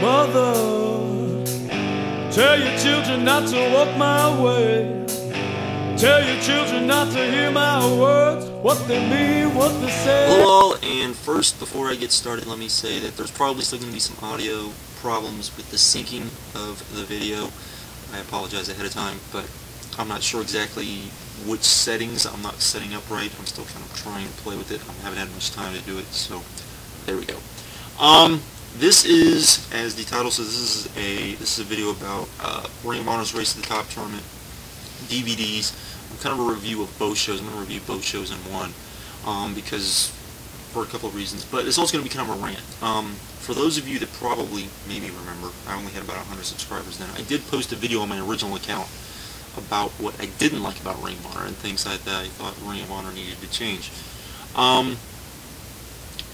Mother, tell your children not to walk my way. Tell your children not to hear my words, what they mean, what they say. Hello, and first, before I get started, let me say that there's probably still going to be some audio problems with the syncing of the video. I apologize ahead of time, but I'm not sure exactly which settings I'm not setting up right. I'm still kind of trying to play with it. I haven't had much time to do it, so there we go. This is, as the title says, this is a video about Ring of Honor's Race to the Top tournament, DVDs. Kind of a review of both shows. I'm going to review both shows in one because for a couple of reasons, but it's also going to be kind of a rant. For those of you that probably maybe remember, I only had about 100 subscribers then. I did post a video on my original account about what I didn't like about Ring of Honor and things like that I thought Ring of Honor needed to change.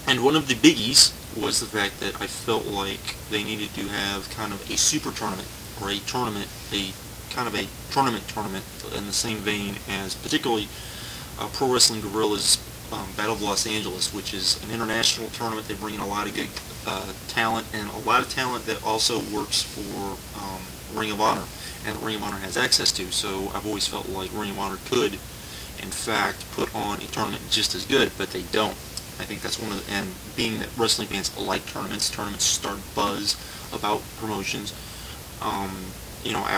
And one of the biggies was the fact that I felt like they needed to have kind of a super tournament, or a tournament, kind of a tournament in the same vein as particularly Pro Wrestling Guerrilla's Battle of Los Angeles, which is an international tournament. They bring in a lot of good talent, and a lot of talent that also works for Ring of Honor, and Ring of Honor has access to. So I've always felt like Ring of Honor could, in fact, put on a tournament just as good, but they don't. I think that's one of the, and being that wrestling fans like tournaments start buzz about promotions. You know, I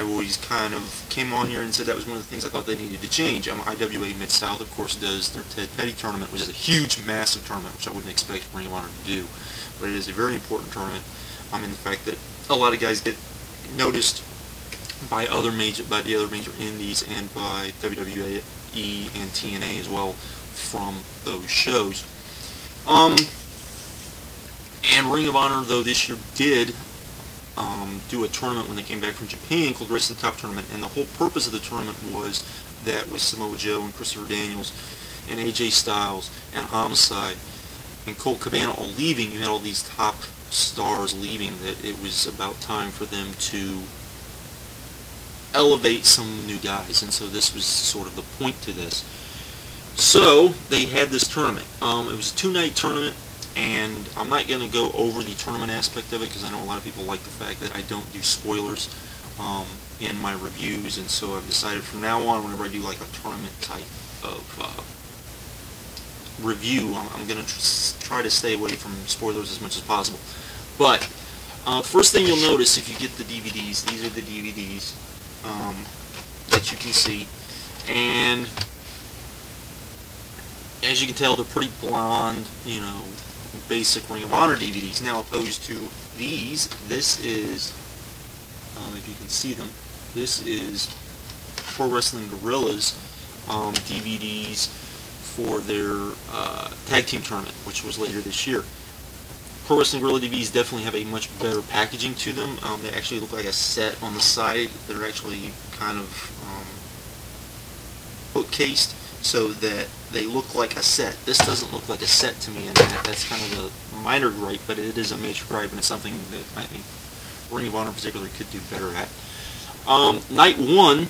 always kind of came on here and said that was one of the things I thought they needed to change. IWA Mid-South, of course, does their Ted Petty tournament, which is a huge, massive tournament, which I wouldn't expect Ring of Honor to do. But it is a very important tournament. In the fact that a lot of guys get noticed by the other major indies and by WWE and TNA as well from those shows. And Ring of Honor, though, this year did do a tournament when they came back from Japan called Race to the Top Tournament, and the whole purpose of the tournament was that with Samoa Joe and Christopher Daniels and AJ Styles and Homicide and Colt Cabana all leaving, you had all these top stars leaving, that it was about time for them to elevate some new guys, and so this was sort of the point to this. So they had this tournament. It was a two-night tournament, and I'm not going to go over the tournament aspect of it because I know a lot of people like the fact that I don't do spoilers in my reviews, and so I've decided from now on, whenever I do like a tournament type of review, I'm going to try to stay away from spoilers as much as possible. But first thing you'll notice if you get the DVDs, these are the DVDs that you can see, and as you can tell, they're pretty blonde, you know, basic Ring of Honor DVDs. Now, opposed to these, this is, if you can see them, this is Pro Wrestling Guerrilla's DVDs for their tag team tournament, which was later this year. Pro Wrestling Guerrilla DVDs definitely have a much better packaging to them. They actually look like a set on the side. They're actually kind of bookcased so that they look like a set. This doesn't look like a set to me, and that's kind of a minor gripe, but it is a major gripe, and it's something that I think Ring of Honor particularly could do better at. Night one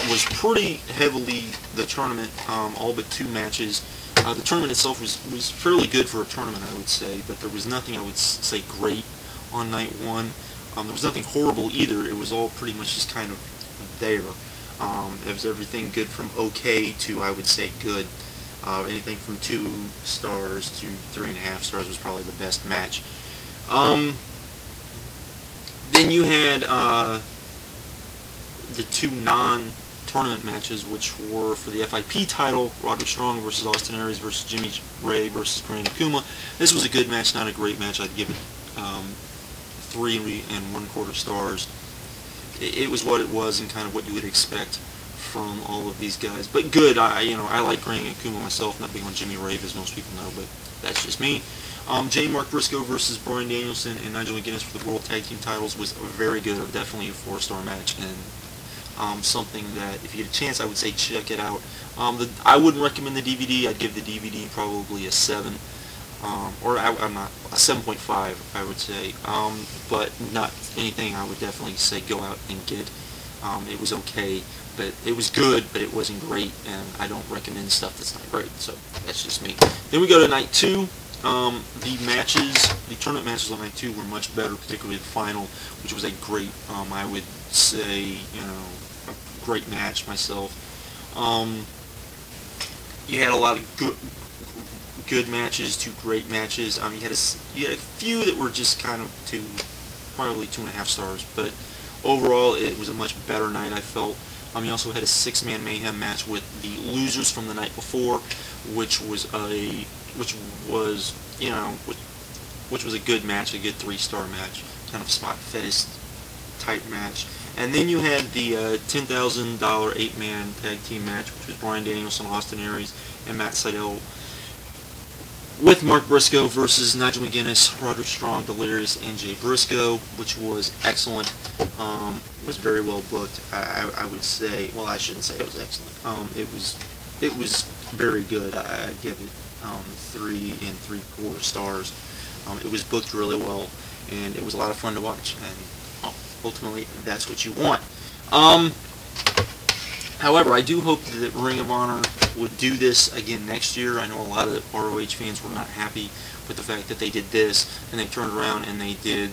was pretty heavily the tournament, all but two matches. The tournament itself was fairly good for a tournament, I would say, but there was nothing I would say great on night one. There was nothing horrible either. It was all pretty much just kind of there. It was everything good from okay to, I would say, good. Anything from 2 stars to 3.5 stars was probably the best match. Then you had the 2 non-tournament matches, which were for the FIP title, Roderick Strong versus Austin Aries versus Jimmy Ray versus Grand Akuma. This was a good match, not a great match. I'd give it 3 1/4 stars. It was what it was, and kind of what you would expect from all of these guys. But good. I like Grand Akuma myself. Not big on Jimmy Rave, as most people know, but that's just me. Mark Briscoe versus Bryan Danielson and Nigel McGuinness for the World Tag Team titles was very good. Definitely a 4-star match, and something that if you get a chance, I would say check it out. I wouldn't recommend the DVD. I'd give the DVD probably a 7. Or I'm not, a 7.5, I would say, but not anything I would definitely say go out and get. It was okay, but it was good, but it wasn't great, and I don't recommend stuff that's not great, so that's just me. Then we go to night 2, The matches, the tournament matches on night 2 were much better, particularly the final, which was a great, I would say, you know, a great match myself. You had a lot of good matches, 2 great matches. You had a few that were just kind of probably 2.5 stars, but overall it was a much better night, I felt. You also had a 6-man mayhem match with the losers from the night before, which was you know, which was a good match, a good 3-star match, kind of spot fetish type match. And then you had the $10,000 8-man tag team match, which was Bryan Danielson, Austin Aries, and Matt Sydal, with Mark Briscoe versus Nigel McGuinness, Roderick Strong, Delirious, and Jay Briscoe, which was excellent. Was very well booked. I would say, well, I shouldn't say it was excellent. It was very good. I'd give it 3 3/4 stars. It was booked really well, and it was a lot of fun to watch. And ultimately, that's what you want. However, I do hope that Ring of Honor would do this again next year. I know a lot of the ROH fans were not happy with the fact that they did this, and they turned around and they did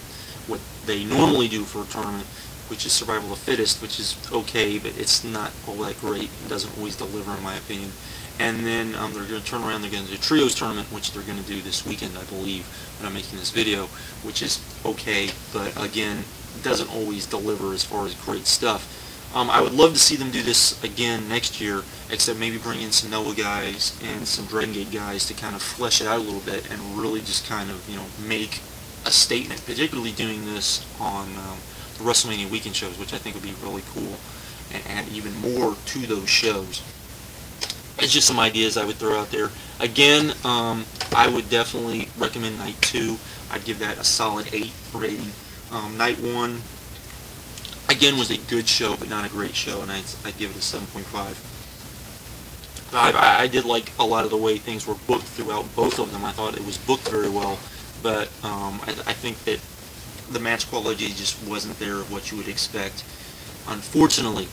what they normally do for a tournament, which is survival of the fittest, which is okay, but it's not all that great. It doesn't always deliver, in my opinion. And then they're going to turn around, they're going to do a trios tournament, which they're going to do this weekend, I believe, when I'm making this video, which is okay, but again, doesn't always deliver as far as great stuff. I would love to see them do this again next year, except maybe bring in some Noah guys and some Dragon Gate guys to kind of flesh it out a little bit and really just kind of, you know, make a statement, particularly doing this on the WrestleMania weekend shows, which I think would be really cool, and add even more to those shows. It's just some ideas I would throw out there. Again, I would definitely recommend Night 2. I'd give that a solid 8 rating. Night 1, again, was a good show, but not a great show, and I'd give it a 7.5. I did like a lot of the way things were booked throughout both of them. I thought it was booked very well, but I think that the match quality just wasn't there of what you would expect. Unfortunately,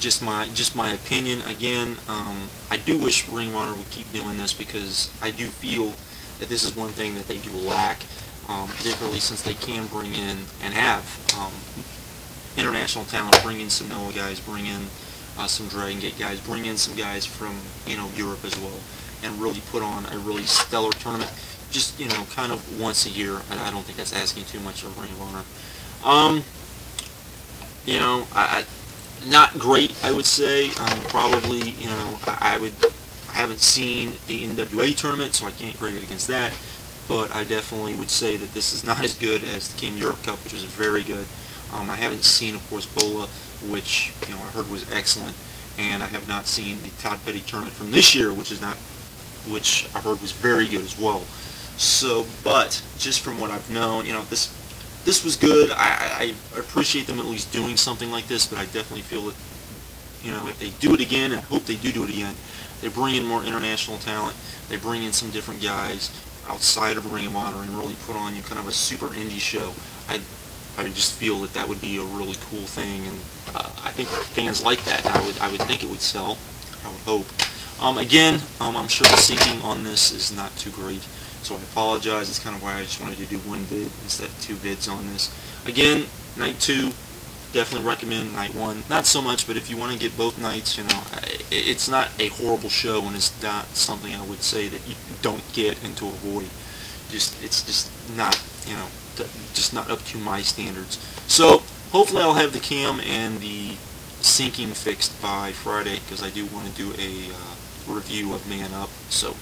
just my opinion. Again, I do wish Ring of Honor would keep doing this, because I do feel that this is one thing that they do lack, particularly since they can bring in and have international talent, bring in some Noah guys, bring in some Dragon Gate guys, bring in some guys from, you know, Europe as well, and really put on a really stellar tournament, just, you know, kind of once a year. I don't think that's asking too much of Ring of Honor. You know, not great, I would say. Probably, you know, I haven't seen the NWA tournament, so I can't grade it against that, but I definitely would say that this is not as good as the King Europe Cup, which was very good. I haven't seen, of course, Bola, which, you know, I heard was excellent, and I have not seen the Todd Petty tournament from this year, which I heard was very good as well. So, but just from what I've known, you know, this was good. I appreciate them at least doing something like this, but I definitely feel that, you know, if they do it again, and hope they do it again, they bring in more international talent, they bring in some different guys outside of Ring of Honor, and really put on you kind of a super indie show. I just feel that that would be a really cool thing, and I think fans like that. I would think it would sell. I would hope. Again, I'm sure the syncing on this is not too great, so I apologize. It's kind of why I just wanted to do one vid instead of 2 vids on this. Again, Night 2, definitely recommend. Night 1, not so much, but if you want to get both nights, you know, it's not a horrible show, and it's not something I would say that you don't get and to avoid. It's just not, you know, just not up to my standards. So hopefully I'll have the cam and the syncing fixed by Friday, because I do want to do a review of Man Up. So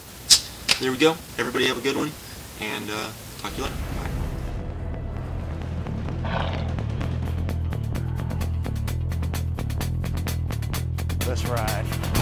there we go. Everybody have a good one, and talk to you later. Bye. Let's ride.